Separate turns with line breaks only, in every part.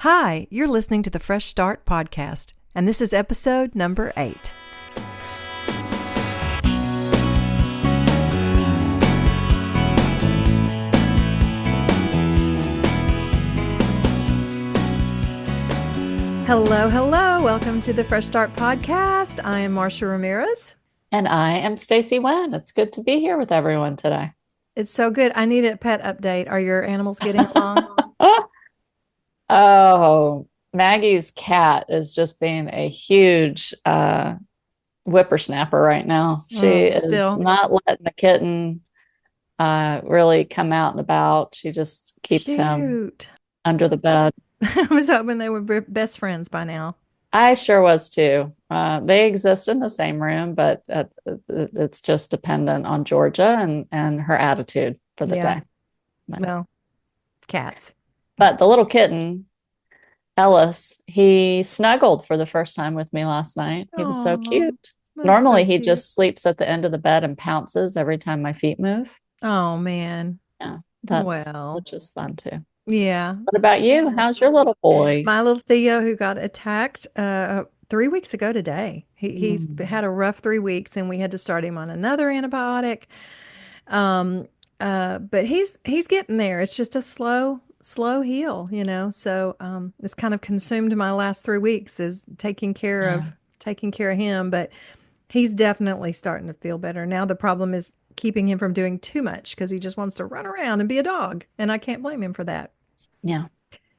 Hi, you're listening to the Fresh Start podcast, and this is episode number 8. Hello, hello. Welcome to the Fresh Start podcast. I am Marcia Ramirez.
And I am Stacy Wen. It's good to be here with everyone today.
It's so good. I need a pet update. Are your animals getting along?
Oh, Maggie's cat is just being a huge whippersnapper right now. She is
Still.
not letting the kitten really come out and about. She just keeps him
Shoot.
under the bed.
I was hoping they were best friends by now.
I sure was too. They exist in the same room, but it's just dependent on Georgia and her attitude for the day.
Well, cats.
But the little kitten, Ellis, he snuggled for the first time with me last night. He was so cute. Normally, he just sleeps at the end of the bed and pounces every time my feet move.
Oh, man.
Yeah, which is fun too.
Yeah.
What about you? How's your little boy?
My little Theo, who got attacked 3 weeks ago today. He's had a rough 3 weeks, and we had to start him on another antibiotic. But he's getting there. It's just a slow heal, So it's kind of consumed my last 3 weeks is taking care of him. But he's definitely starting to feel better. Now the problem is keeping him from doing too much because he just wants to run around and be a dog. And I can't blame him for that.
Yeah.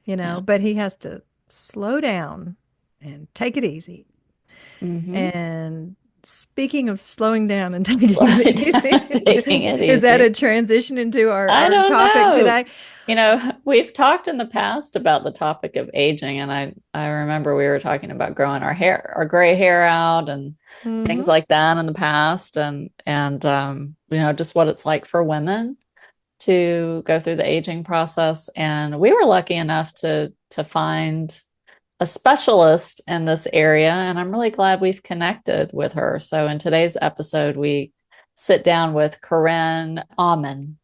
But he has to slow down and take it easy.
Mm-hmm.
And speaking of slowing down and taking it easy, is that a transition into our topic today?
We've talked in the past about the topic of aging, and I remember we were talking about growing our gray hair out and things like that in the past, and just what it's like for women to go through the aging process. And we were lucky enough to find a specialist in this area, and I'm really glad we've connected with her. So in today's episode, we sit down with Corinne Auman,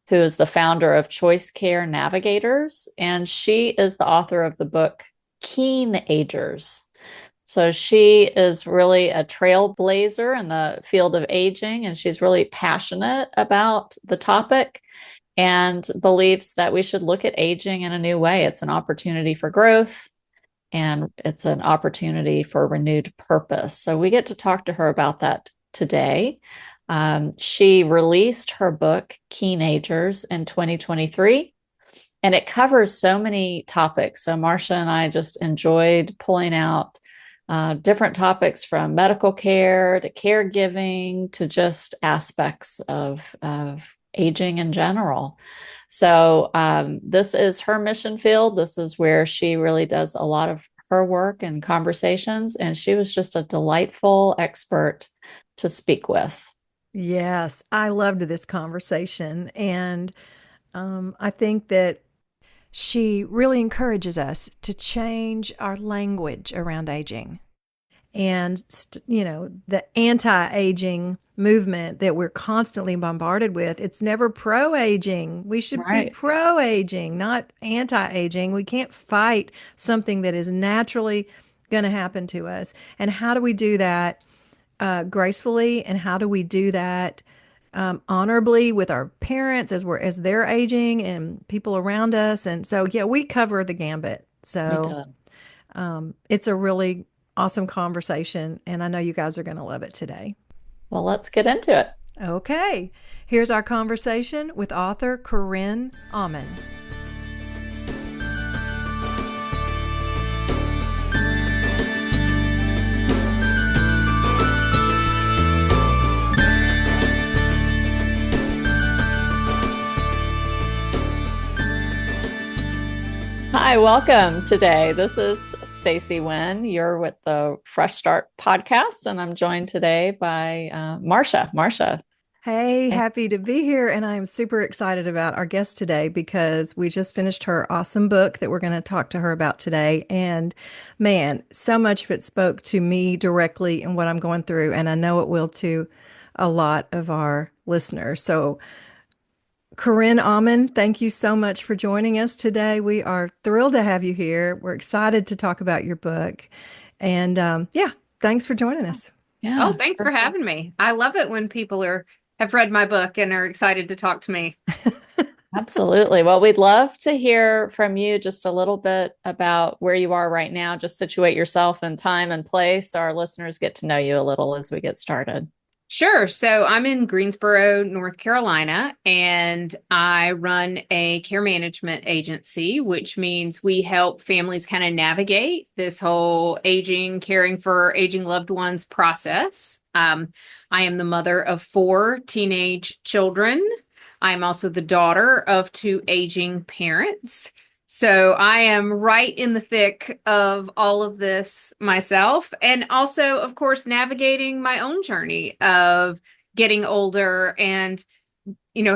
who is the founder of Choice Care Navigators, and she is the author of the book Keenagers. So she is really a trailblazer in the field of aging, and she's really passionate about the topic and believes that we should look at aging in a new way. It's an opportunity for growth, and it's an opportunity for renewed purpose. So we get to talk to her about that today. She released her book, Keenagers, in 2023, and it covers so many topics. So Marcia and I just enjoyed pulling out different topics from medical care to caregiving to just aspects of aging in general. So this is her mission field. This is where she really does a lot of her work and conversations. And she was just a delightful expert to speak with.
Yes, I loved this conversation. And I think that she really encourages us to change our language around aging. And, the anti-aging movement that we're constantly bombarded with, it's never pro-aging. We should be pro-aging, not anti-aging. We can't fight something that is naturally going to happen to us. And how do we do that gracefully? And how do we do that honorably with our parents as they're aging and people around us? And so, we cover the gambit. So it's a really awesome conversation, and I know you guys are going to love it today.
Well, let's get into it.
Okay. Here's our conversation with author Corinne Auman.
Hi, welcome today. This is Stacy Wen. You're with the Fresh Start podcast, and I'm joined today by Marcia. Marcia.
Hey, happy to be here. And I'm super excited about our guest today because we just finished her awesome book that we're going to talk to her about today. And man, so much of it spoke to me directly and what I'm going through. And I know it will to a lot of our listeners. So Corinne Auman, thank you so much for joining us today. We are thrilled to have you here. We're excited to talk about your book. And yeah, thanks for joining us.
Oh,
Yeah.
thanks for having me. I love it when people are have read my book and are excited to talk to me.
Absolutely. Well, we'd love to hear from you just a little bit about where you are right now. Just situate yourself in time and place so our listeners get to know you a little as we get started.
Sure. So I'm in Greensboro, North Carolina, and I run a care management agency, which means we help families kind of navigate this whole aging, caring for aging loved ones process. I am the mother of four teenage children. I'm also the daughter of two aging parents. So I am right in the thick of all of this myself. And also, of course, navigating my own journey of getting older and,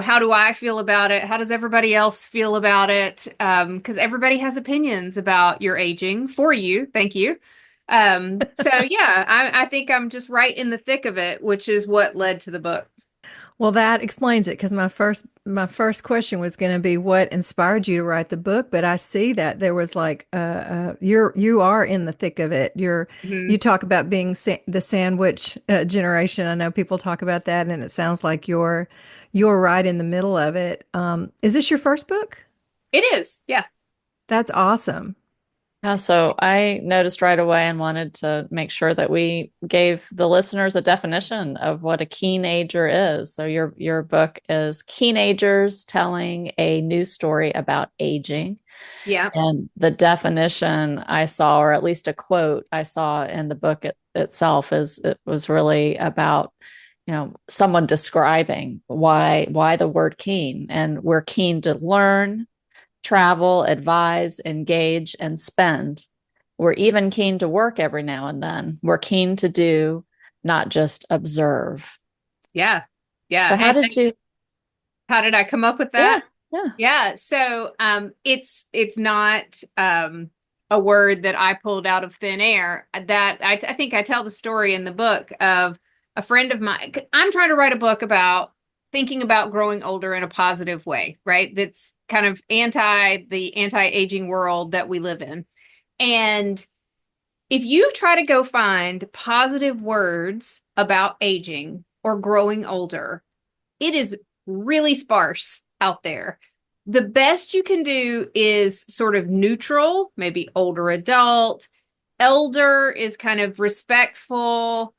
how do I feel about it? How does everybody else feel about it? Because everybody has opinions about your aging for you. Thank you. So yeah, I think I'm just right in the thick of it, which is what led to the book.
Well, that explains it because my first question was going to be what inspired you to write the book, but I see that there was like you are in the thick of it. You
Mhm.
talk about being the sandwich generation. I know people talk about that, and it sounds like you're right in the middle of it. Is this your first book?
It is. Yeah.
That's awesome.
Yeah, so I noticed right away and wanted to make sure that we gave the listeners a definition of what a keenager is. So your book is Keenagers Telling a New Story About Aging.
Yeah.
And the definition I saw, or at least a quote I saw in the book itself, is it was really about, someone describing why the word keen. And we're keen to learn, travel, advise, engage, and spend. We're even keen to work every now and then. We're keen to do, not just observe.
Yeah. Yeah.
So how
And
did you?
how did I come up with
Yeah,
that?
yeah.
Yeah, so it's not a word that I pulled out of thin air. That I think I tell the story in the book of a friend of mine. I'm trying to write a book about thinking about growing older in a positive way, right? That's kind of the anti-aging world that we live in. And if you try to go find positive words about aging or growing older, it is really sparse out there. The best you can do is sort of neutral, maybe older adult. Elder is kind of respectful,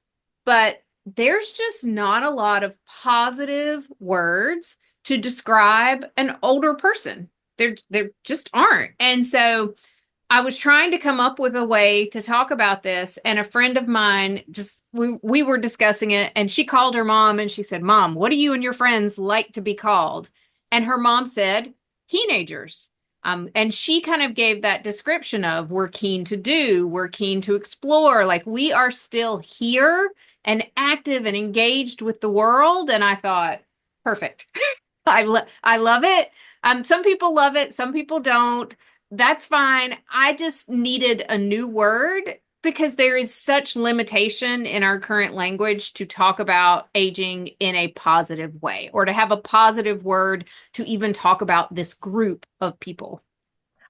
but there's just not a lot of positive words to describe an older person. There just aren't. And so I was trying to come up with a way to talk about this, and a friend of mine just we were discussing it, and she called her mom and she said, "Mom, what do you and your friends like to be called?" And her mom said, "Teenagers." And she kind of gave that description of we're keen to do, we're keen to explore, like we are still here and active and engaged with the world. And I thought, perfect. I love it. Some people love it, some people don't. That's fine. I just needed a new word because there is such limitation in our current language to talk about aging in a positive way or to have a positive word to even talk about this group of people.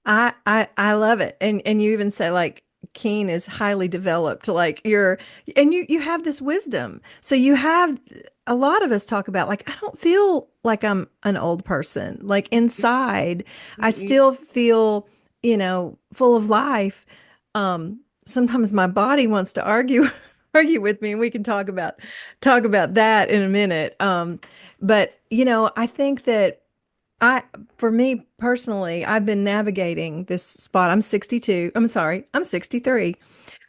I love it. And you even say like Keen is highly developed. Like you have this wisdom. So you have a lot of us talk about like I don't feel like I'm an old person. Like inside, I
Mm-mm.
still feel, full of life. Sometimes my body wants to argue with me, and we can talk about that in a minute. But I think that I, for me personally, I've been navigating this spot. I'm 62. I'm sorry, I'm 63.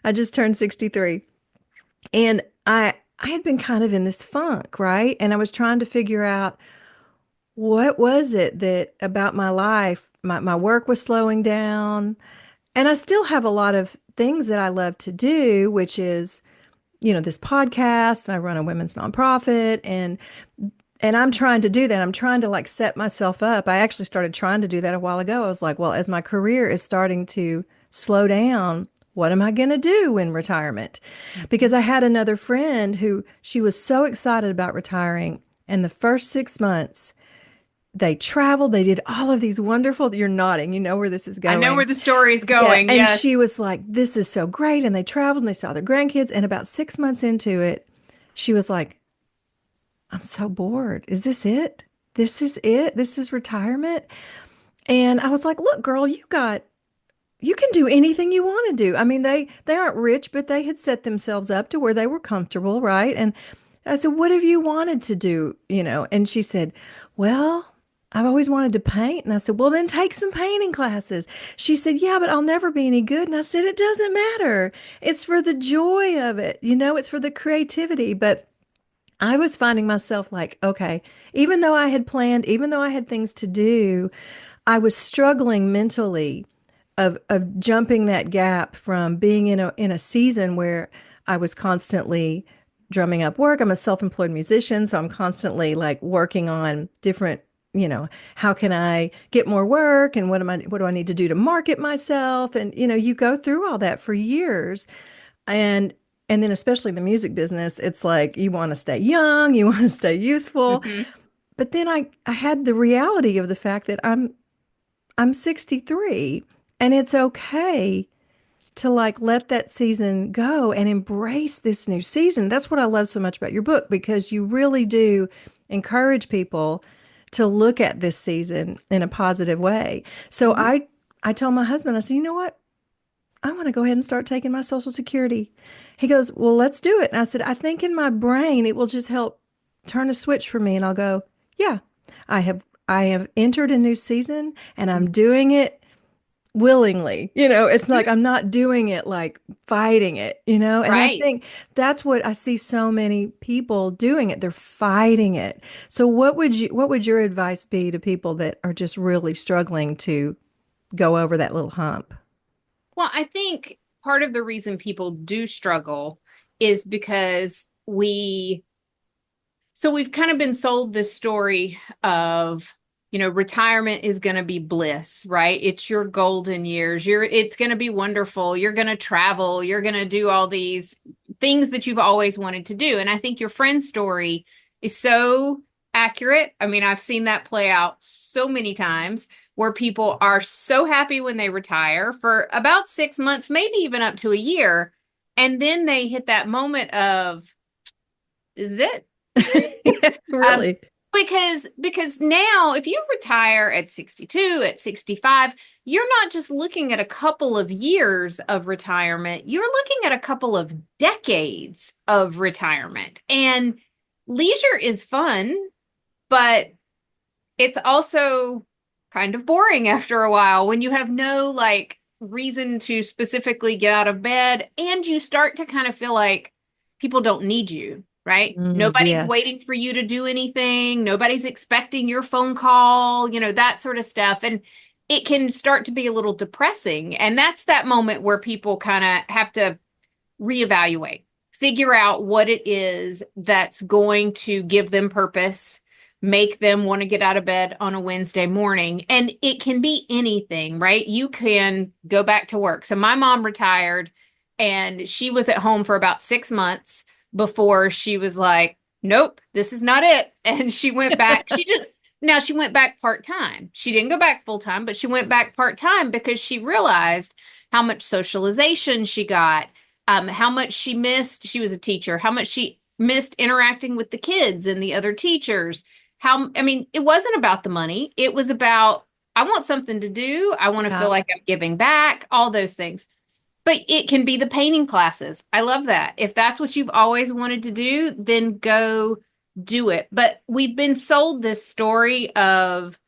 I just turned 63. And I had been kind of in this funk, right? And I was trying to figure out what was it that about my life, my work was slowing down. And I still have a lot of things that I love to do, which is, this podcast, and I run a women's nonprofit, and I'm trying to do that. I'm trying to like set myself up. I actually started trying to do that a while ago. I was like, well, as my career is starting to slow down, what am I going to do in retirement? Because I had another friend who she was so excited about retiring. And the first 6 months, they traveled, they did all of these wonderful, you're nodding, you know where this is
I know where
going.
the story is
Yeah.
going.
And she
Yes.
was like, this is so great. And they traveled and they saw their grandkids. And about 6 months into it, she was like, I'm so bored. Is this it? This is it? This is retirement? And I was like, look, girl, you can do anything you want to do. I mean, they aren't rich, but they had set themselves up to where they were comfortable, right? And I said, what have you wanted to do? You know, and she said, well, I've always wanted to paint. And I said, well, then take some painting classes. She said, yeah, but I'll never be any good. And I said, it doesn't matter. It's for the joy of it. You know, it's for the creativity. But I was finding myself like, okay, even though I had planned, even though I had things to do, I was struggling mentally of jumping that gap from being in a season where I was constantly drumming up work. I'm a self-employed musician, so I'm constantly like working on different, how can I get more work and what do I need to do to market myself? And you go through all that for years. And and then especially the music business, it's like you want to stay young, you want to stay youthful.
Hmm.
But then I had the reality of the fact that I'm 63 and it's okay to like let that season go and embrace this new season. That's what I love so much about your book because you really do encourage people to look at this season in a positive way. So
Hmm.
I tell my husband, I said, you know what? I want to go ahead and start taking my Social Security. He goes, well, let's do it. And I said, I think in my brain it will just help turn a switch for me. And I'll go, yeah, I have entered a new season and I'm doing it willingly. It's like I'm not doing it like fighting it. And I
Right.
think that's what I see so many people doing it. They're fighting it. So what would your advice be to people that are just really struggling to go over that little hump?
Well, I think part of the reason people do struggle is because we've kind of been sold this story of, retirement is going to be bliss, right? It's your golden years. It's going to be wonderful. You're going to travel. You're going to do all these things that you've always wanted to do. And I think your friend's story is so accurate. I mean, I've seen that play out so many times where people are so happy when they retire for about 6 months, maybe even up to a year. And then they hit that moment of, is it? Um,
Really?
because now if you retire at 62, at 65, you're not just looking at a couple of years of retirement, you're looking at a couple of decades of retirement. And leisure is fun, but it's also kind of boring after a while when you have no like reason to specifically get out of bed and you start to kind of feel like people don't need you, right? Nobody's
Yes.
waiting for you to do anything. Nobody's expecting your phone call, that sort of stuff. And it can start to be a little depressing. And that's that moment where people kind of have to reevaluate, figure out what it is that's going to give them purpose, make them want to get out of bed on a Wednesday morning. And it can be anything, right? You can go back to work. So my mom retired and she was at home for about 6 months before she was like, nope, this is not it. And she went back. She went back part time. She didn't go back full time, but she went back part time because she realized how much socialization she got, how much she missed. She was a teacher, how much she missed interacting with the kids and the other teachers. I mean, it wasn't about the money. It was about, I want something to do. I want to feel
Yeah.
like I'm giving back, all those things. But it can be the painting classes. I love that. If that's what you've always wanted to do, then go do it. But we've been sold this story of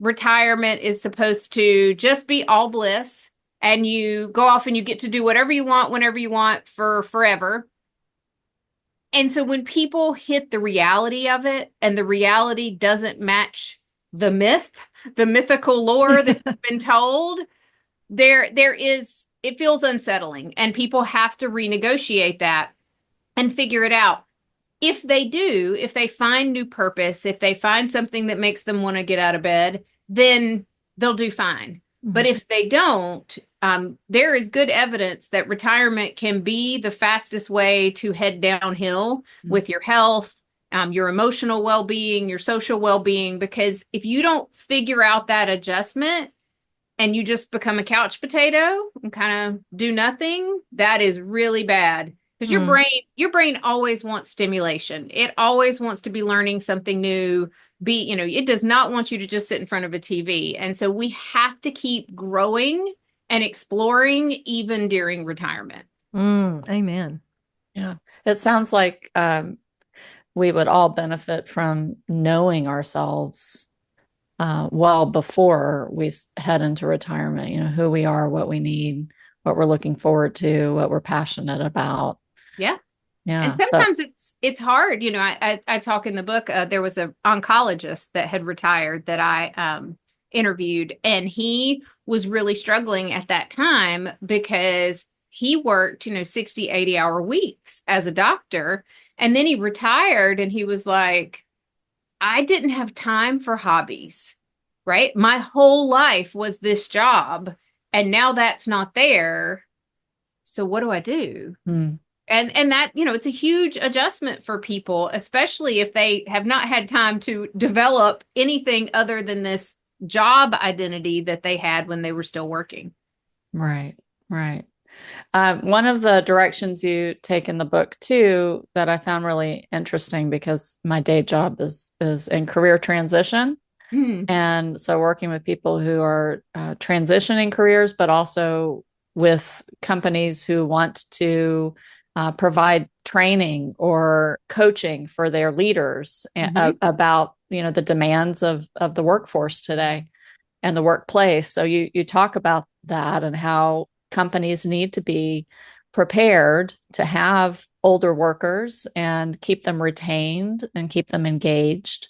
retirement is supposed to just be all bliss and you go off and you get to do whatever you want whenever you want for forever. And so when people hit the reality of it and the reality doesn't match the myth, the mythical lore that you've been told, there is, it feels unsettling and people have to renegotiate that and figure it out. If they do, if they find new purpose, if they find something that makes them want to get out of bed, then they'll do fine. But if they don't, there is good evidence that retirement can be the fastest way to head downhill with your health, your emotional well-being, your social well-being, because if you don't figure out that adjustment and you just become a couch potato and kind of do nothing, that is really bad. Because your brain always wants stimulation. It always wants to be learning something new. It does not want you to just sit in front of a TV. And so we have to keep growing and exploring even during retirement.
Amen.
Yeah. It sounds like we would all benefit from knowing ourselves well before we head into retirement, who we are, what we need, what we're looking forward to, what we're passionate about.
Yeah.
Yeah.
And sometimes it's hard. I talk in the book, there was an oncologist that had retired that I interviewed, and he was really struggling at that time because he worked, 60, 80-hour weeks as a doctor. And then he retired and he was like, I didn't have time for hobbies, right? My whole life was this job, and now that's not there. So what do I do? And that, it's a huge adjustment for people, especially if they have not had time to develop anything other than this job identity that they had when they were still working.
Right, right. One of the directions you take in the book too that I found really interesting, because my day job is in career transition. And so working with people who are transitioning careers, but also with companies who want to provide training or coaching for their leaders about, the demands of the workforce today and the workplace. So you talk about that and how companies need to be prepared to have older workers and keep them retained and keep them engaged,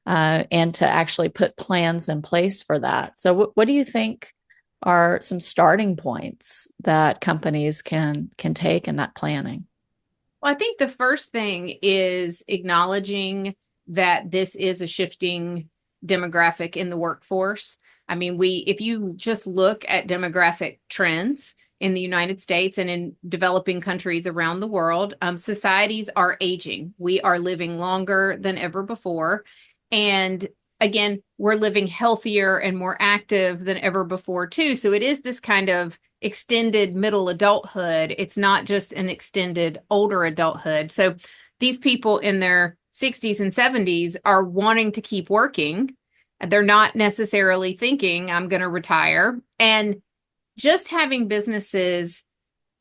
and to actually put plans in place for that. So what do you think are some starting points that companies can take in that planning?
Well, I think the first thing is acknowledging that this is a shifting demographic in the workforce. I mean, if you just look at demographic trends in the United States and in developing countries around the world, societies are aging. We are living longer than ever before. And again, we're living healthier and more active than ever before too. So it is this kind of extended middle adulthood. It's not just an extended older adulthood. So these people in their 60s and 70s are wanting to keep working. They're not necessarily thinking, I'm going to retire. And just having businesses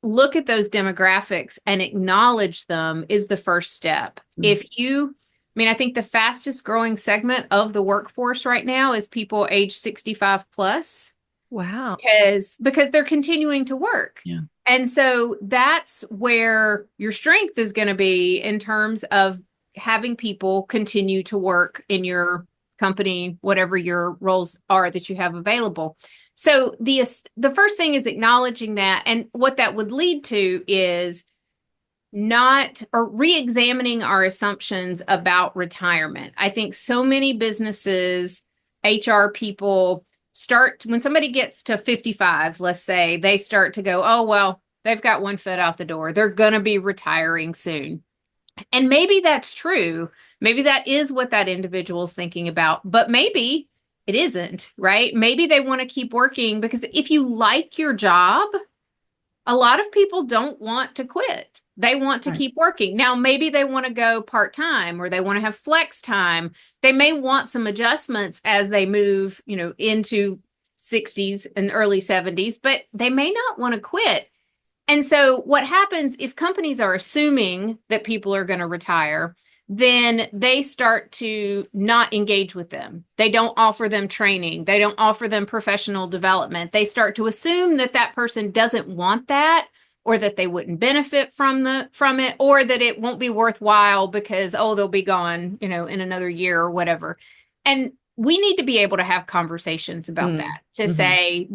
look at those demographics and acknowledge them is the first step. I think the fastest growing segment of the workforce right now is people age 65 plus.
Wow.
Because they're continuing to work.
Yeah.
And so that's where your strength is going to be in terms of having people continue to work in your company, whatever your roles are that you have available. So the first thing is acknowledging that. And what that would lead to is re-examining our assumptions about retirement. I think so many businesses, HR people, when somebody gets to 55, let's say, they start to go, oh, well, they've got one foot out the door. They're going to be retiring soon. And maybe that's true. Maybe that is what that individual is thinking about, but maybe it isn't, right? Maybe they want to keep working, because if you like your job, a lot of people don't want to quit. They want to keep working. Now, maybe they want to go part-time, or they want to have flex time. They may want some adjustments as they move, into 60s and early 70s, but they may not want to quit. And so what happens if companies are assuming that people are going to retire, then they start to not engage with them. They don't offer them training. They don't offer them professional development. They start to assume that that person doesn't want that, or that they wouldn't benefit from it, or that it won't be worthwhile because, they'll be gone, in another year or whatever. And we need to be able to have conversations about that, to say,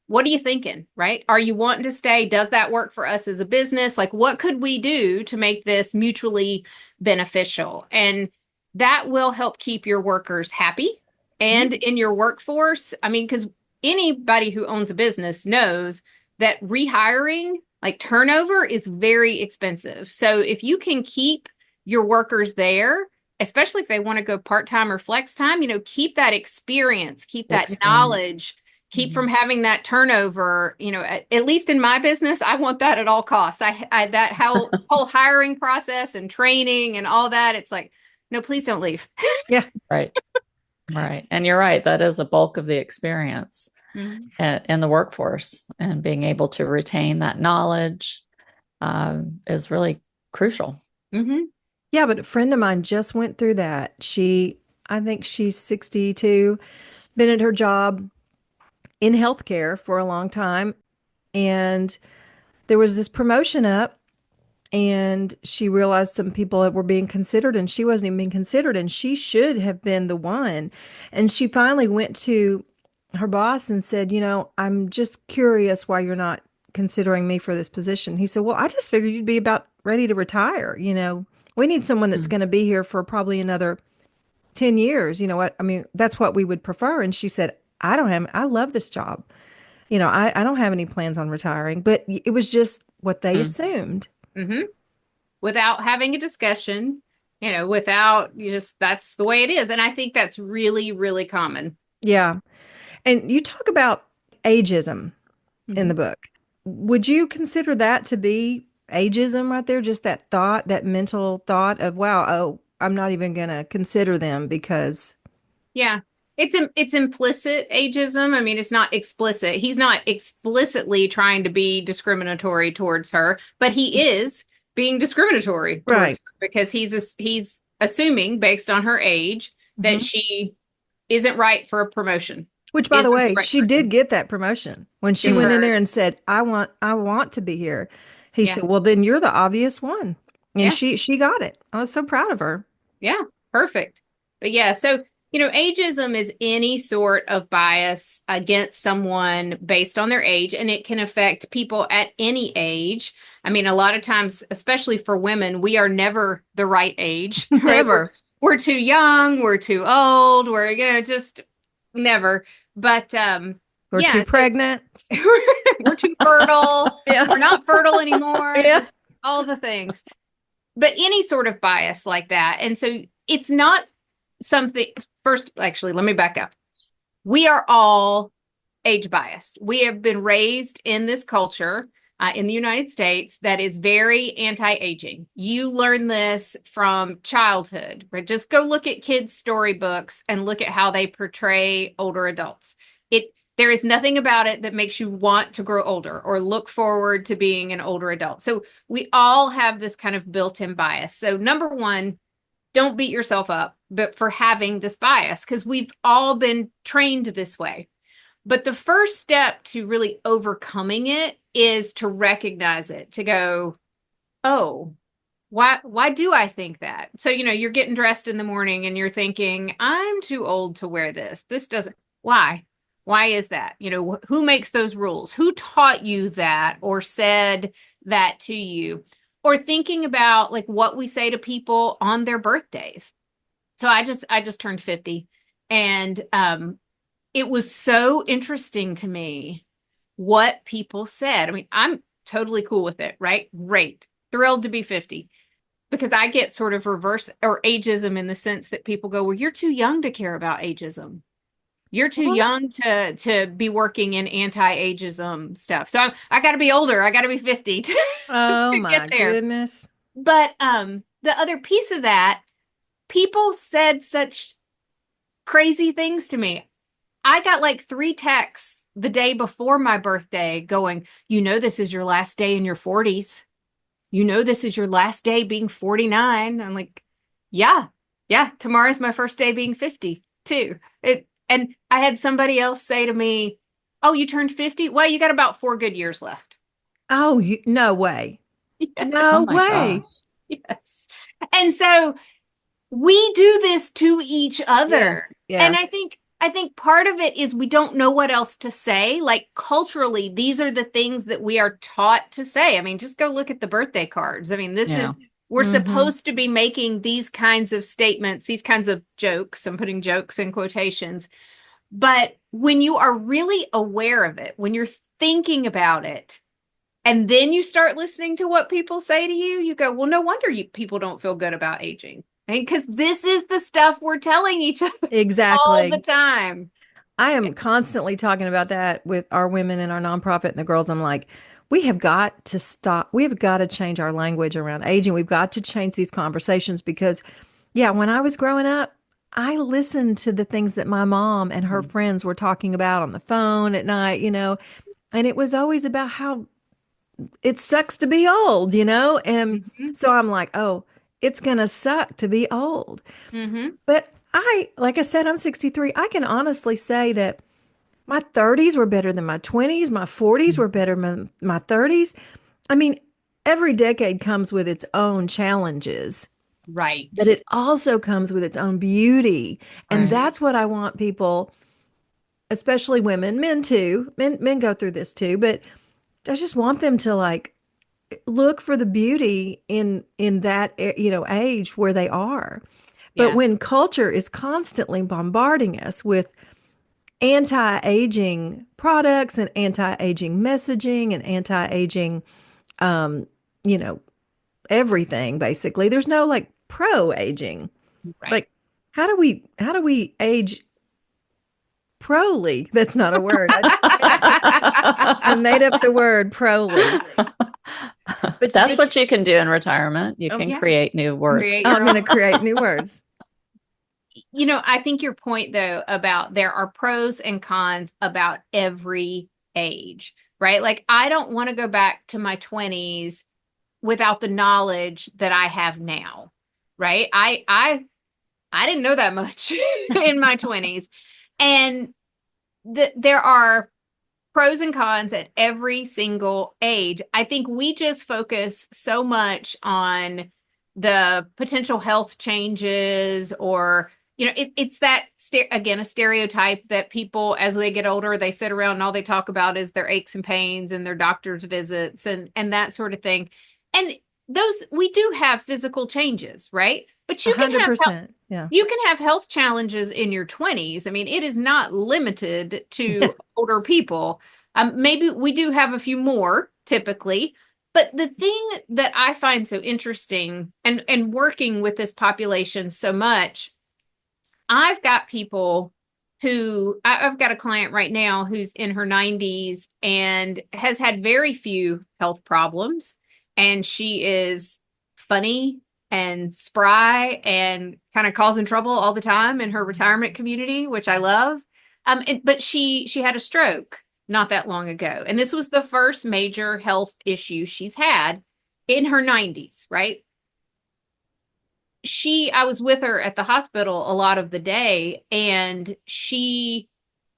what are you thinking, right? Are you wanting to stay? Does that work for us as a business? Like, what could we do to make this mutually beneficial? And that will help keep your workers happy and in your workforce. I mean, because anybody who owns a business knows that rehiring, like turnover, is very expensive. So if you can keep your workers there, especially if they want to go part-time or flex time, keep that experience, keep that knowledge, keep from having that turnover. At least in my business, I want that at all costs. That whole hiring process and training and all that. It's like, no, please don't leave.
Yeah.
Right. Right. And you're right. That is a bulk of the experience in the workforce, and being able to retain that knowledge is really crucial.
Mm-hmm.
Yeah, but a friend of mine just went through that. I think she's 62, been at her job in healthcare for a long time. And there was this promotion up, and she realized some people were being considered, and she wasn't even being considered, and she should have been the one. And she finally went to her boss and said, I'm just curious why you're not considering me for this position. He said, well, I just figured you'd be about ready to retire. We need someone that's going to be here for probably another 10 years. You know what? I mean, that's what we would prefer. And she said, I love this job. I don't have any plans on retiring, but it was just what they assumed.
Mm-hmm. Without having a discussion, without just, that's the way it is. And I think that's really, really common.
Yeah. And you talk about ageism in the book. Would you consider that to be ageism right there? Just that thought, that mental thought of, wow, oh, I'm not even going to consider them because.
Yeah. It's implicit ageism. I mean, it's not explicit. He's not explicitly trying to be discriminatory towards her, but he is being discriminatory towards her because he's assuming, based on her age, that she isn't right for a promotion.
Which, by the way, she did get that promotion when she went in there and said, I want to be here. He said, well, then you're the obvious one. And she got it. I was so proud of her.
Yeah, perfect. But yeah, so, ageism is any sort of bias against someone based on their age, and it can affect people at any age. I mean, a lot of times, especially for women, we are never the right age. Right?
Never.
We're too young, we're too old, we're, just never. But
we're too pregnant.
We're too fertile.
Yeah.
We're not fertile anymore.
Yeah.
All the things. But any sort of bias like that. And so it's not something. First, actually, let me back up. We are all age biased. We have been raised in this culture in the United States that is very anti-aging. You learn this from childhood, right? Just go look at kids' storybooks and look at how they portray older adults. There is nothing about it that makes you want to grow older or look forward to being an older adult. So we all have this kind of built-in bias. So number one, don't beat yourself up for having this bias, because we've all been trained this way. But the first step to really overcoming it is to recognize it, to go, oh, why do I think that? So, you're getting dressed in the morning and you're thinking, I'm too old to wear this. This doesn't, why? Why is that? Who makes those rules? Who taught you that or said that to you? Or thinking about like what we say to people on their birthdays. So I just turned 50, and it was so interesting to me what people said. I mean, I'm totally cool with it, right? Great. Thrilled to be 50, because I get sort of reverse or ageism in the sense that people go, well, you're too young to care about ageism. You're too young to be working in anti-ageism stuff. So I got to be older. I got to be 50
oh
to
my
get there.
goodness.
But the other piece of that, people said such crazy things to me. I got like 3 texts the day before my birthday going, this is your last day in your 40s. This is your last day being 49. I'm like, yeah, tomorrow's my first day being 50 too. And I had somebody else say to me, oh, you turned 50? Well, you got about 4 good years left.
Oh, no way.
Yes.
No way.
Gosh.
Yes. And so we do this to each other.
Yes.
And I think part of it is we don't know what else to say. Like culturally, these are the things that we are taught to say. I mean, just go look at the birthday cards. I mean, we're supposed to be making these kinds of statements, these kinds of jokes. I'm putting jokes in quotations. But when you are really aware of it, when you're thinking about it, and then you start listening to what people say to you, you go, well, no wonder people don't feel good about aging. Because this is the stuff we're telling each other all the
Exactly.
time.
I am constantly talking about that with our women in our nonprofit and the girls. I'm like, we have got to stop. We have got to change our language around aging. We've got to change these conversations because, yeah, when I was growing up, I listened to the things that my mom and her friends were talking about on the phone at night, and it was always about how it sucks to be old, And
Mm-hmm.
so I'm like, oh, it's going to suck to be old.
Mm-hmm.
But like I said, I'm 63. I can honestly say that my 30s were better than my 20s. My 40s were better than my 30s. I mean, every decade comes with its own challenges, but
Right.
it also comes with its own beauty. And
Right.
that's what I want people, especially women, men too. Men go through this too, but I just want them to like look for the beauty in that age where they are. But
Yeah.
when culture is constantly bombarding us with anti-aging products and anti-aging messaging and anti-aging um you know everything, basically there's no like pro-aging.
Right.
Like how do we age proly? That's not a word. I made up the word proly. But
That's
but
what you can do in retirement. You
Oh,
can
yeah.
create new words.
Create your
I'm
own.
going to create new words.
I think your point though about there are pros and cons about every age, right? Like I don't want to go back to my 20s without the knowledge that I have now, right? I didn't know that much in my 20s. And there are pros and cons at every single age. I think we just focus so much on the potential health changes or it's that again a stereotype that people as they get older they sit around and all they talk about is their aches and pains and their doctor's visits and that sort of thing. And those we do have physical changes, right? But
A 100%. Yeah.
you can have health challenges in your 20s. I mean, it is not limited to older people. Maybe we do have a few more typically, but the thing that I find so interesting and working with this population so much, I've got people I've got a client right now who's in her 90s and has had very few health problems. And she is funny and spry and kind of causing trouble all the time in her retirement community, which I love. But she had a stroke not that long ago. And this was the first major health issue she's had in her 90s, right? I was with her at the hospital a lot of the day and she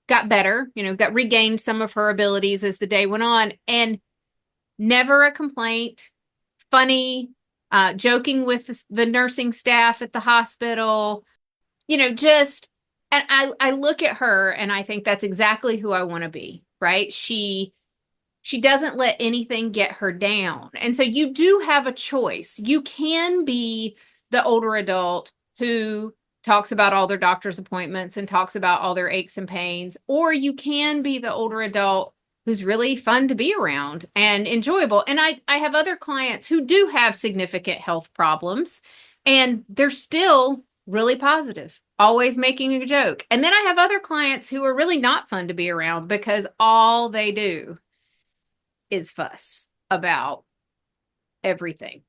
got better, got regained some of her abilities as the day went on and never a complaint, funny, joking with the nursing staff at the hospital, just, and I look at her and I think that's exactly who I want to be, right? She doesn't let anything get her down. And so you do have a choice. You can be the older adult who talks about all their doctor's appointments and talks about all their aches and pains, or you can be the older adult who's really fun to be around and enjoyable. And I have other clients who do have significant health problems and they're still really positive, always making a joke. And then I have other clients who are really not fun to be around because all they do is fuss about everything.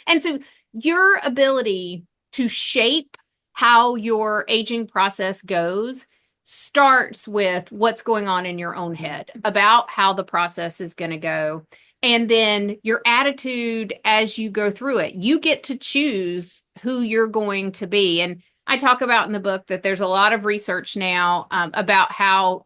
And so your ability to shape how your aging process goes starts with what's going on in your own head about how the process is going to go. And then your attitude as you go through it. You get to choose who you're going to be. And I talk about in the book that there's a lot of research now about how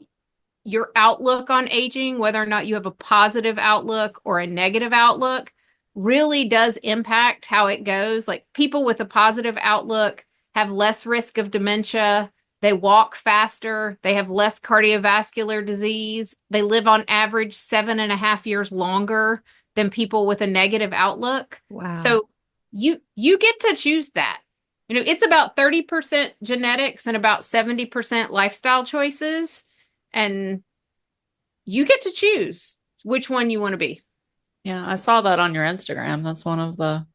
your outlook on aging, whether or not you have a positive outlook or a negative outlook, really does impact how it goes. Like people with a positive outlook have less risk of dementia. They walk faster. They have less cardiovascular disease. They live on average 7.5 years longer than people with a negative outlook.
Wow.
So you get to choose that. It's about 30% genetics and about 70% lifestyle choices. And you get to choose. which one you want to be.
Yeah, I saw that on your Instagram. That's one of the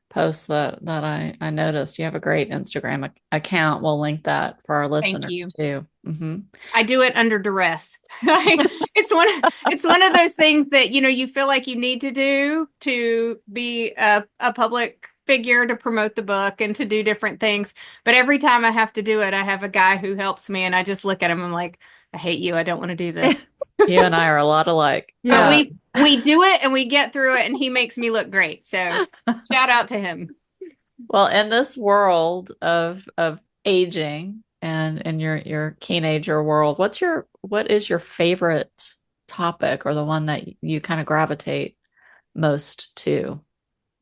posts that I noticed. You have a great Instagram account. We'll link that for our
Thank
listeners
you.
too. Hmm.
I do it under duress. It's one of those things that you feel like you need to do to be a public figure to promote the book and to do different things. But every time I have to do it, I have a guy who helps me, and I just look at him. I'm like, I hate you. I don't want to do this.
You and I are a lot alike.
But
Yeah.
we do it and we get through it, and he makes me look great. So shout out to him.
Well, in this world of aging and in your teenager world, what is your favorite topic or the one that you kind of gravitate most to?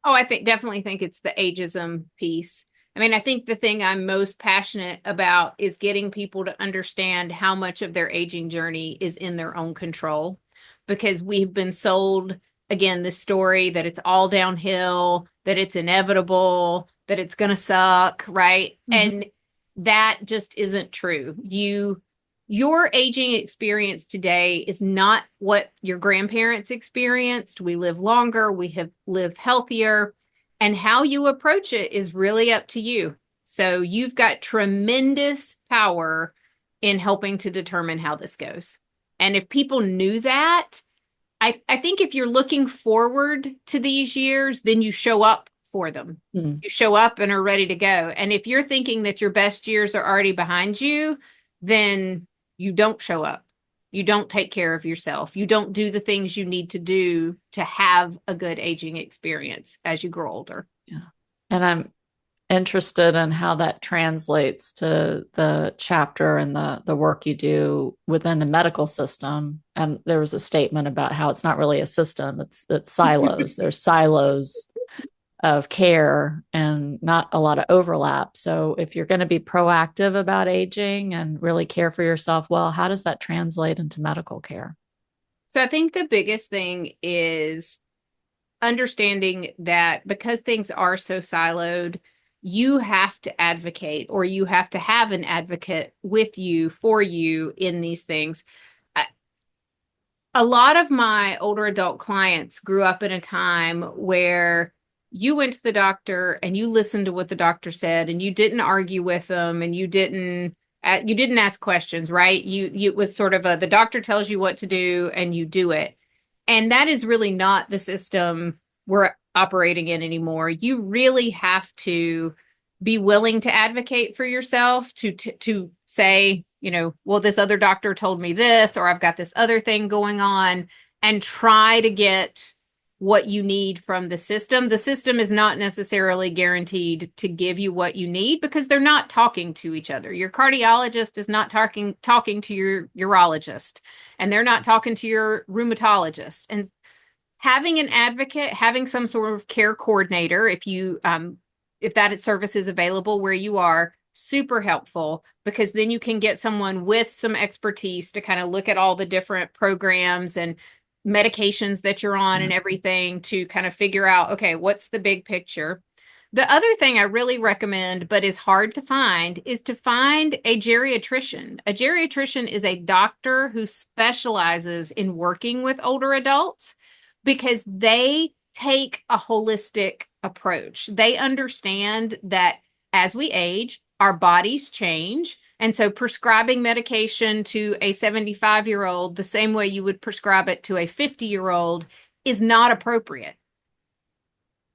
Oh, I definitely think it's the ageism piece. I mean, I think the thing I'm most passionate about is getting people to understand how much of their aging journey is in their own control, because we've been sold, again, this story that it's all downhill, that it's inevitable, that it's going to suck, right?
Mhm.
And that just isn't true. Your aging experience today is not what your grandparents experienced. We live longer, we have lived healthier, and how you approach it is really up to you. So you've got tremendous power in helping to determine how this goes. And if people knew that, I think if you're looking forward to these years, then you show up for them.
Mm.
You show up and are ready to go. And if you're thinking that your best years are already behind you, then you don't show up. You don't take care of yourself. You don't do the things you need to do to have a good aging experience as you grow older.
Yeah. And I'm interested in how that translates to the chapter and the work you do within the medical system. And there was a statement about how it's not really a system, it's silos. There's silos of care and not a lot of overlap. So if you're going to be proactive about aging and really care for yourself well, how does that translate into medical care?
So I think the biggest thing is understanding that because things are so siloed, you have to advocate, or you have to have an advocate with you for you in these things. A lot of my older adult clients grew up in a time where you went to the doctor and you listened to what the doctor said, and you didn't argue with them, and you didn't ask questions, right? You it was sort of the doctor tells you what to do and you do it. And that is really not the system we're operating in anymore. You really have to be willing to advocate for yourself, to say, well, this other doctor told me this, or I've got this other thing going on, and try to get what you need from the system. The system is not necessarily guaranteed to give you what you need because they're not talking to each other. Your cardiologist is not talking to your urologist, and they're not talking to your rheumatologist. And having an advocate, having some sort of care coordinator, if that service is available where you are, super helpful, because then you can get someone with some expertise to kind of look at all the different programs and medications that you're on and everything to kind of figure out, okay, what's the big picture? The other thing I really recommend, but is hard to find, is to find a geriatrician. A geriatrician is a doctor who specializes in working with older adults because they take a holistic approach. They understand that as we age, our bodies change. And so prescribing medication to a 75-year-old the same way you would prescribe it to a 50-year-old is not appropriate.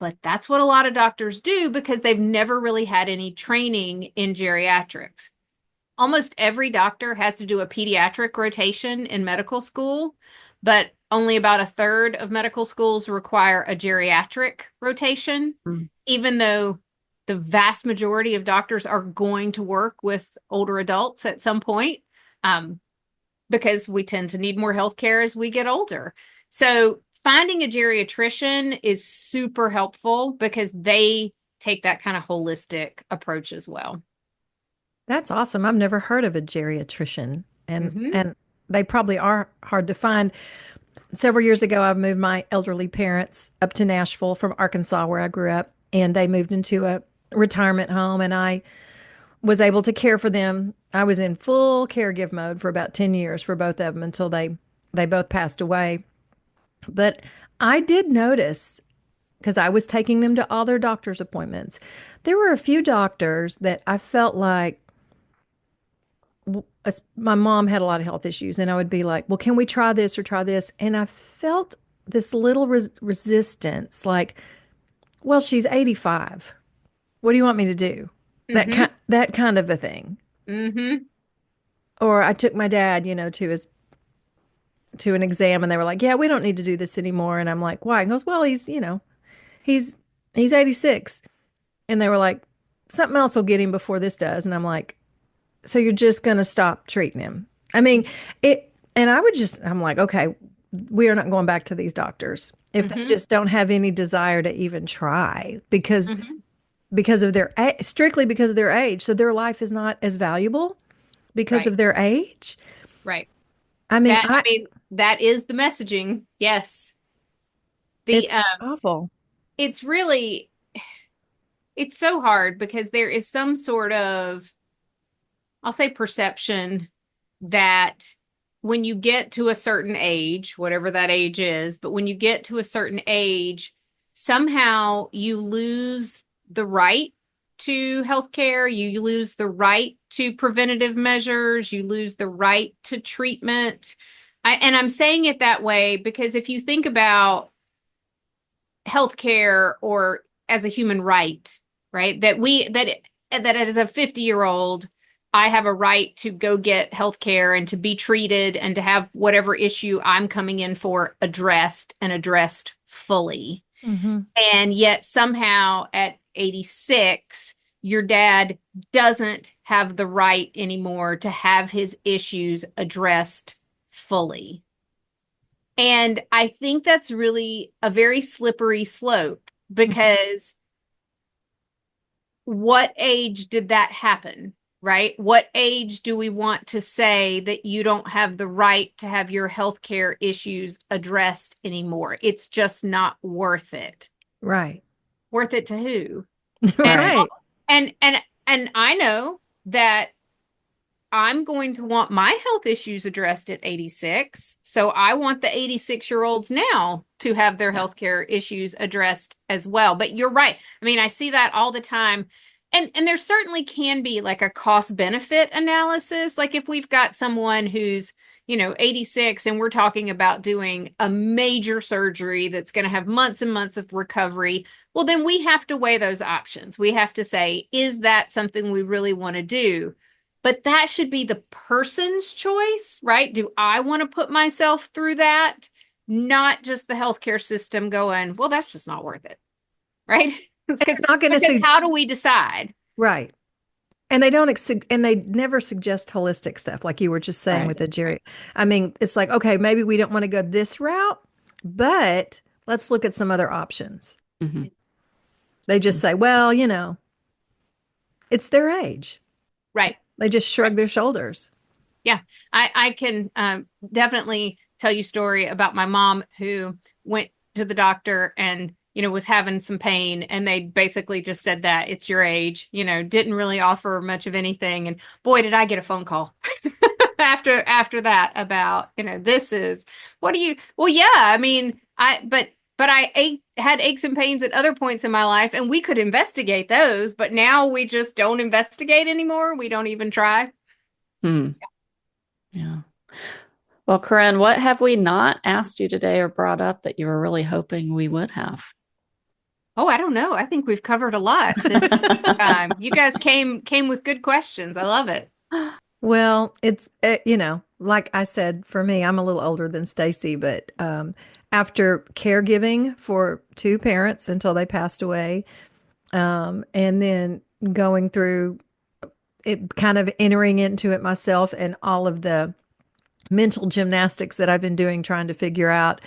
But that's what a lot of doctors do because they've never really had any training in geriatrics. Almost every doctor has to do a pediatric rotation in medical school, but only about a third of medical schools require a geriatric rotation, even though the vast majority of doctors are going to work with older adults at some point, because we tend to need more healthcare as we get older. So finding a geriatrician is super helpful because they take that kind of holistic approach as well.
That's awesome. I've never heard of a geriatrician, and
Mm-hmm.
and they probably are hard to find. Several years ago, I moved my elderly parents up to Nashville from Arkansas, where I grew up, and they moved into a retirement home, and I was able to care for them. I was in full caregive mode for about 10 years for both of them until they both passed away. But I did notice, because I was taking them to all their doctor's appointments, there were a few doctors that I felt like my mom had a lot of health issues, and I would be like, well, can we try this or try this? And I felt this little resistance, like, well, she's 85. What do you want me to do?
Mm-hmm.
That kind of a thing.
Mm-hmm.
Or I took my dad, to an exam, and they were like, yeah, we don't need to do this anymore. And I'm like, why? He goes, well, he's he's 86. And they were like, something else will get him before this does. And I'm like, so you're just going to stop treating him? I mean, and I'm like, okay, we are not going back to these doctors if they
Mm-hmm.
just don't have any desire to even try, because
Mm-hmm.
of their strictly because of their age. So their life is not as valuable because
Right.
of their age.
Right.
I mean,
I mean, that is the messaging. Yes. The
it's awful.
it's really it's so hard because there is some sort of, I'll say, perception that when you get to a certain age, whatever that age is, but when you get to a certain age, somehow you lose the right to healthcare, you lose the right to preventative measures, you lose the right to treatment. And I'm saying it that way because if you think about healthcare or as a human right, right? That as a 50-year-old, I have a right to go get healthcare and to be treated and to have whatever issue I'm coming in for addressed and addressed fully.
Hmm.
And yet somehow at 86, your dad doesn't have the right anymore to have his issues addressed fully. And I think that's really a very slippery slope because what age did that happen, right? What age do we want to say that you don't have the right to have your healthcare issues addressed anymore? It's just not worth it.
Right.
Worth it to who? And
Right.
Right.
and I know that I'm going to want my health issues addressed at 86. So I want the 86-year-olds now to have their
Yeah.
healthcare issues addressed as well. But you're right. I mean, I see that all the time. And there certainly can be like a cost benefit analysis. Like if we've got someone who's, 86 and we're talking about doing a major surgery that's going to have months and months of recovery, well, then we have to weigh those options. We have to say, is that something we really want to do? But that should be the person's choice, right? Do I want to put myself through that? Not just the healthcare system going, well, that's just not worth it, right?
It's not going to
Because
see.
how do we decide?
Right. And and they never suggest holistic stuff like you were just saying
Right.
with the Jerry. I mean, it's like, okay, maybe we don't want to go this route, but let's look at some other options.
Mhm.
They just say, well, it's their age.
Right.
They just
Right.
shrug their shoulders.
Yeah. I can definitely tell you a story about my mom who went to the doctor and, was having some pain. And they basically just said that it's your age, didn't really offer much of anything. And boy, did I get a phone call after that about, this is, what do you, well, yeah, I mean, but had aches and pains at other points in my life, and we could investigate those, but now we just don't investigate anymore. We don't even try.
Hmm. Yeah. Well, Corinne, what have we not asked you today or brought up that you were really hoping we would have?
Oh, I don't know. I think we've covered a lot this time. You guys came with good questions. I love it.
Well, it's, like I said, for me, I'm a little older than Stacy, but after caregiving for two parents until they passed away, and then going through it, kind of entering into it myself and all of the mental gymnastics that I've been doing, trying to figure out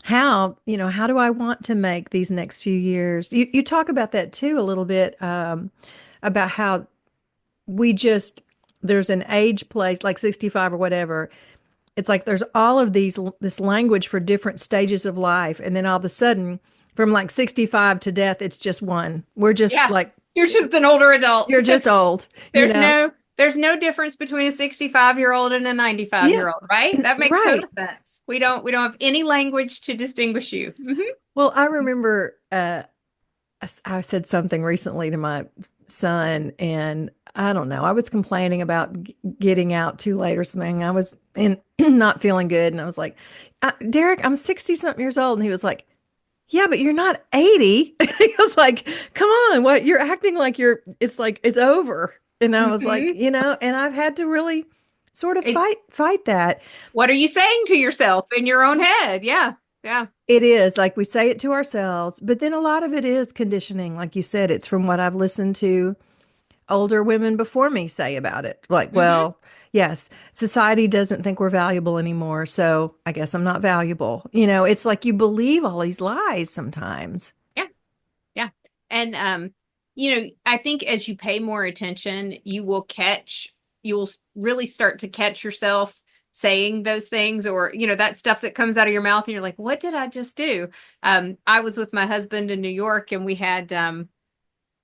how do I want to make these next few years? You talk about that too a little bit, about how we just, there's an age place like 65 or whatever. It's like there's all of this language for different stages of life. And then all of a sudden, from like 65 to death, it's just one. We're just
Yeah.
like,
You're just an older adult.
you're just old,
There's no There's no difference between a 65-year-old and a 95-year-old, right? That makes
right.
total sense. We don't have any language to distinguish you.
Well, I remember I said something recently to my son, and I don't know. I was complaining about getting out too late or something. I was in not feeling good, and I was like, Derek, I'm 60 something years old. And he was like, yeah, but you're not 80. He was like, come on, what you're acting like it's like it's over. And I was like,
Mhm.
and I've had to really sort of
It,
fight that.
what are you saying to yourself in your own head? Yeah. Yeah.
It is like we say it to ourselves, but then a lot of it is conditioning. Like you said, it's from what I've listened to older women before me say about it. Like,
Hmm.
well, yes, society doesn't think we're valuable anymore, so I guess I'm not valuable. It's like you believe all these lies sometimes.
Yeah. Yeah. And I think as you pay more attention, you will really start to catch yourself saying those things, or that stuff that comes out of your mouth and you're like, what did I just do? I was with my husband in New York, and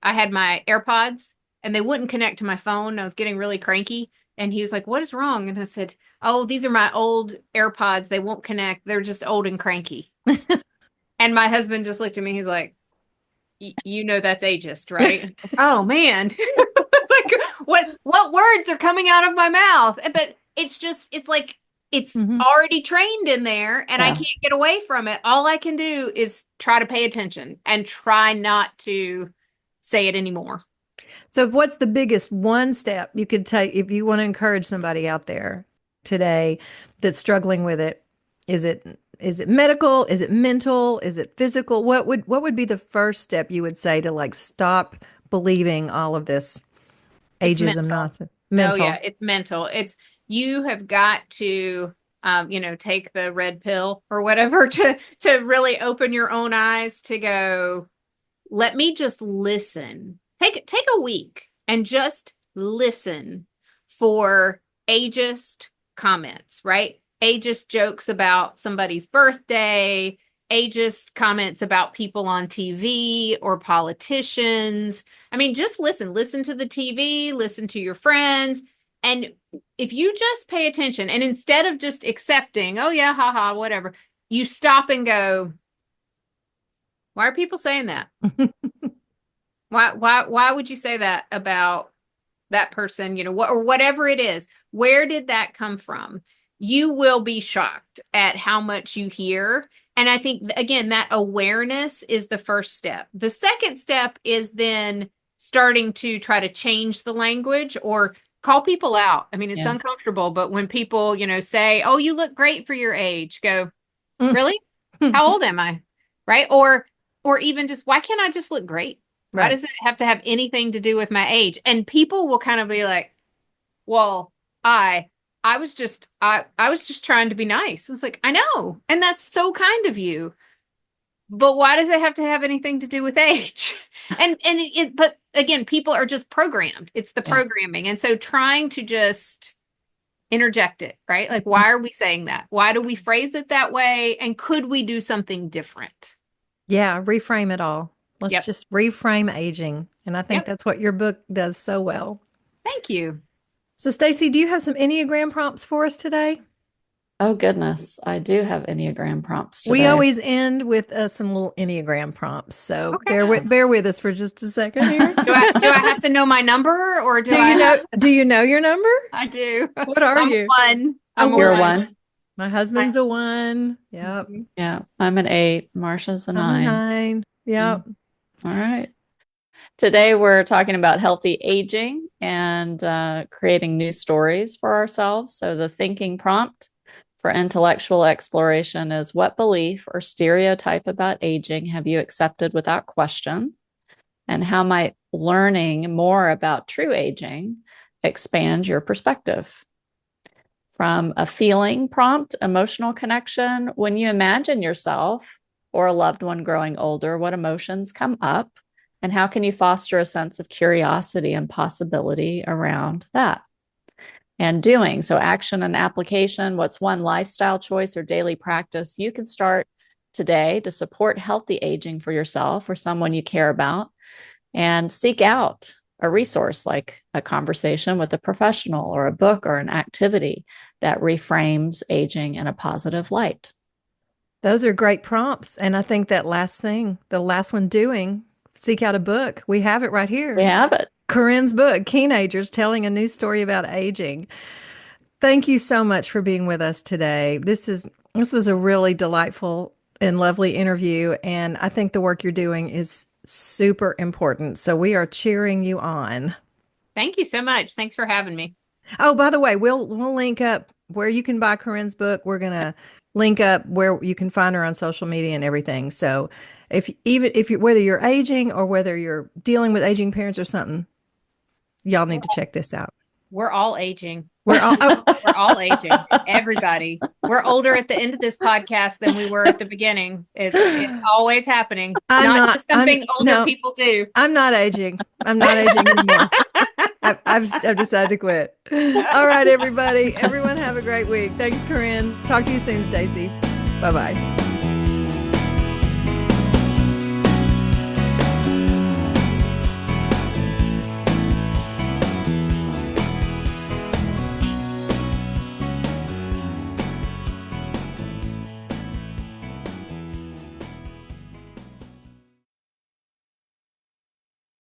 I had my AirPods and they wouldn't connect to my phone. I was getting really cranky. And he was like, what is wrong? And I said, oh, these are my old AirPods. They won't connect. They're just old and cranky. And my husband just looked at me. He's like, you know that's ageist, right? Oh man. It's like what words are coming out of my mouth? But it's like it's
Hmm.
already trained in there and I
Yeah.
can't get away from it. All I can do is try to pay attention and try not to say it anymore.
So, what's the biggest one step you could take if you want to encourage somebody out there today that's struggling with it? Is it medical? Is it mental? Is it physical? What would be the first step you would say to like stop believing all of this
It's
ageism
mental.
nonsense?
Oh yeah,
Mental.
it's mental. It's you have got to take the red pill or whatever to really open your own eyes to go, let me just listen. Take a week and just listen for ageist comments, right? Ageist jokes about somebody's birthday, ageist comments about people on TV or politicians. I mean, just listen to the TV, listen to your friends. And if you just pay attention and instead of just accepting, oh yeah, haha, whatever, you stop and go, why are people saying that? Why would you say that about that person, or whatever it is? Where did that come from? You will be shocked at how much you hear. And I think, again, that awareness is the first step. The second step is then starting to try to change the language or call people out. I mean, it's
Yeah.
uncomfortable, but when people, say, oh, you look great for your age, go, really? How old am I? Right? Or even just, why can't I just look great? Why
Right.
does it have to have anything to do with my age? And people will kind of be like, well, I was just trying to be nice. I was like, I know. And that's so kind of you. But why does it have to have anything to do with age? But again, people are just programmed. It's the
Yeah.
programming. And so trying to just interject it, right? Like, why are we saying that? Why do we phrase it that way? And could we do something different?
Yeah, reframe it all. Let's
Yep.
just reframe aging. And I think
Yep.
that's what your book does so well.
Thank you.
So, Stacy, do you have some Enneagram prompts for us today?
Oh, goodness. I do have Enneagram prompts
We
today.
always end with some little Enneagram prompts. So
Okay.
bear with us for just a second here.
Do I have to know my number or do
Do
I
you
have
know do you know your number?
I do.
What are
I'm a
you?
one.
A
I'm a
You're
one.
one.
one.
My
I-
husband's a one. Yep.
Mhm.
Yeah. I'm an eight. Marsha's a
I'm a
nine.
nine.
Mm.
Yep.
All right. Today, we're talking about healthy aging and creating new stories for ourselves. So, the thinking prompt for intellectual exploration is, what belief or stereotype about aging have you accepted without question? And how might learning more about true aging expand your perspective? From a feeling prompt, emotional connection, when you imagine yourself or a loved one growing older, what emotions come up? And how can you foster a sense of curiosity and possibility around that? And doing so, action and application. What's one lifestyle choice or daily practice you can start today to support healthy aging for yourself or someone you care about? And seek out a resource like a conversation with a professional or a book or an activity that reframes aging in a positive light.
Those are great prompts. And I think that last thing, the last one doing, seek out a book. We have it right here.
We have it.
Corinne's book, Keenagers, Telling a New Story About Aging. Thank you so much for being with us today. This was a really delightful and lovely interview, and I think the work you're doing is super important. So we are cheering you on.
Thank you so much. Thanks for having me.
Oh, by the way, we'll link up where you can buy Corinne's book. We're gonna link up where you can find her on social media and everything. So if you whether you're aging or whether you're dealing with aging parents or something, y'all need to check this out.
We're all aging.
We're
all aging. Everybody. We're older at the end of this podcast than we were at the beginning. It's always happening. Not just something older people do.
I'm not aging. I'm not aging anymore. I've decided to quit. All right, everybody. Everyone have a great week. Thanks, Corinne. Talk to you soon, Stacy. Bye-bye.